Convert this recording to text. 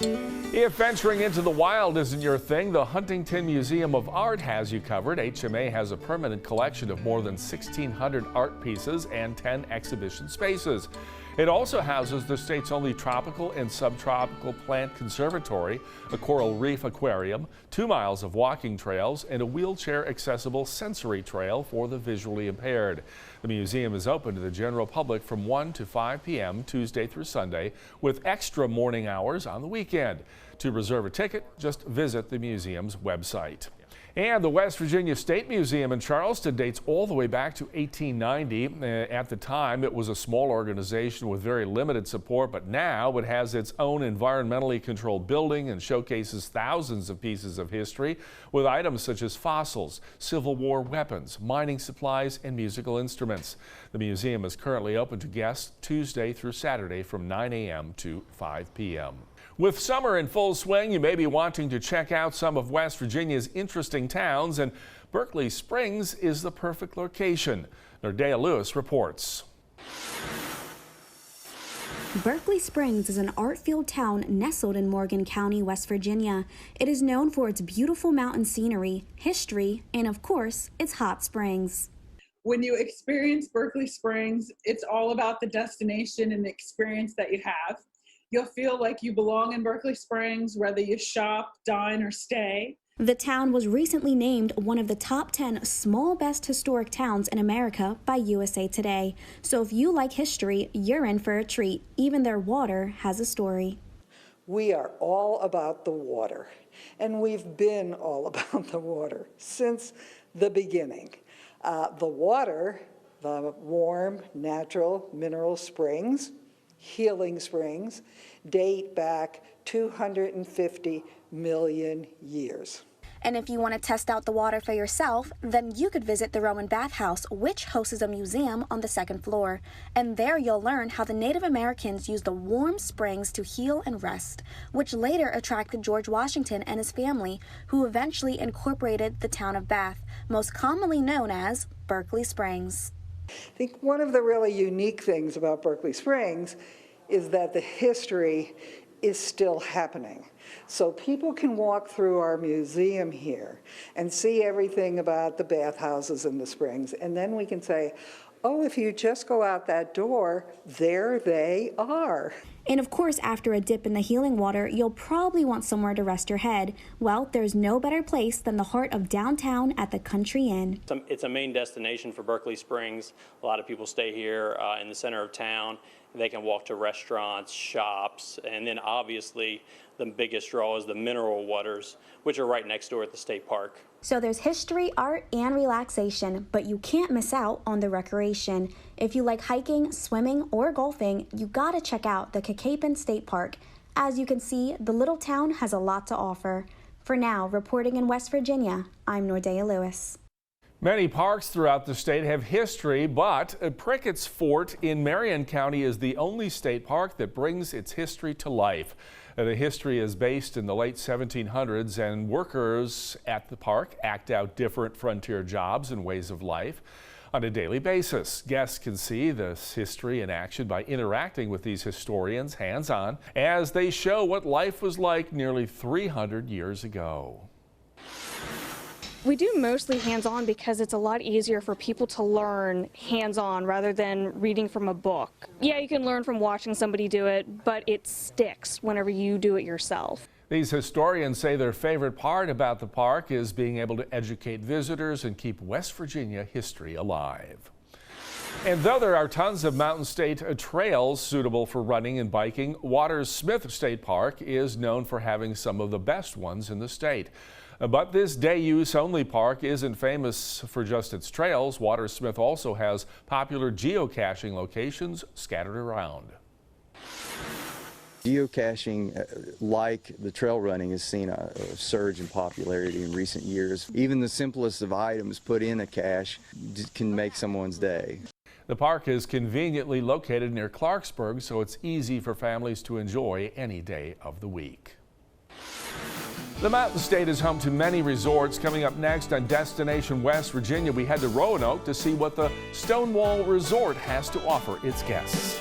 If venturing into the wild isn't your thing, the Huntington Museum of Art has you covered. HMA has a permanent collection of more than 1,600 art pieces and 10 exhibition spaces. It also houses the state's only tropical and subtropical plant conservatory, a coral reef aquarium, 2 miles of walking trails, and a wheelchair-accessible sensory trail for the visually impaired. The museum is open to the general public from 1 to 5 p.m. Tuesday through Sunday, with extra morning hours on the weekend. To reserve a ticket, just visit the museum's website. And the West Virginia State Museum in Charleston dates all the way back to 1890. At the time, it was a small organization with very limited support, but now it has its own environmentally controlled building and showcases thousands of pieces of history with items such as fossils, Civil War weapons, mining supplies, and musical instruments. The museum is currently open to guests Tuesday through Saturday from 9 a.m. to 5 p.m. With summer in full swing, you may be wanting to check out some of West Virginia's interesting towns, and Berkeley Springs is the perfect location. Nordea Lewis reports. Berkeley Springs is an art-filled town nestled in Morgan County, West Virginia. It is known for its beautiful mountain scenery, history, and of course, its hot springs. When you experience Berkeley Springs, it's all about the destination and the experience that you have. You'll feel like you belong in Berkeley Springs, whether you shop, dine, or stay. The town was recently named one of the top 10 small best historic towns in America by USA Today. So if you like history, you're in for a treat. Even their water has a story. We are all about the water, and we've been all about the water since the beginning. The water, the warm, natural mineral springs, healing springs, date back 250 million years. And if you want to test out the water for yourself, then you could visit the Roman Bathhouse, which hosts a museum on the 2nd floor. And there you'll learn how the Native Americans used the warm springs to heal and rest, which later attracted George Washington and his family, who eventually incorporated the town of Bath, most commonly known as Berkeley Springs. I think one of the really unique things about Berkeley Springs is that the history is still happening. So people can walk through our museum here and see everything about the bathhouses and the springs, and then we can say, oh, if you just go out that door, there they are. And of course, after a dip in the healing water, you'll probably want somewhere to rest your head. Well, there's no better place than the heart of downtown at the Country Inn. It's a main destination for Berkeley Springs. A lot of people stay here in the center of town. They can walk to restaurants, shops, and then obviously the biggest draw is the mineral waters, which are right next door at the state park. So there's history, art, and relaxation, but you can't miss out on the recreation. If you like hiking, swimming, or golfing, you gotta check out the Capon State Park. As you can see, the little town has a lot to offer. For now, reporting in West Virginia, I'm Nordea Lewis. Many parks throughout the state have history, but Pricketts Fort in Marion County is the only state park that brings its history to life. The history is based in the late 1700s, and workers at the park act out different frontier jobs and ways of life on a daily basis. Guests can see this history in action by interacting with these historians hands-on as they show what life was like nearly 300 years ago. We do mostly hands-on because it's a lot easier for people to learn hands-on rather than reading from a book. Yeah, you can learn from watching somebody do it, but it sticks whenever you do it yourself. These historians say their favorite part about the park is being able to educate visitors and keep West Virginia history alive. And though there are tons of mountain state trails suitable for running and biking, Watersmith State Park is known for having some of the best ones in the state. But this day-use only park isn't famous for just its trails. Watersmith also has popular geocaching locations scattered around. Geocaching, like the trail running, has seen a surge in popularity in recent years. Even the simplest of items put in a cache can make someone's day. The park is conveniently located near Clarksburg, so it's easy for families to enjoy any day of the week. The Mountain State is home to many resorts. Coming up next on Destination West Virginia, we head to Roanoke to see what the Stonewall Resort has to offer its guests.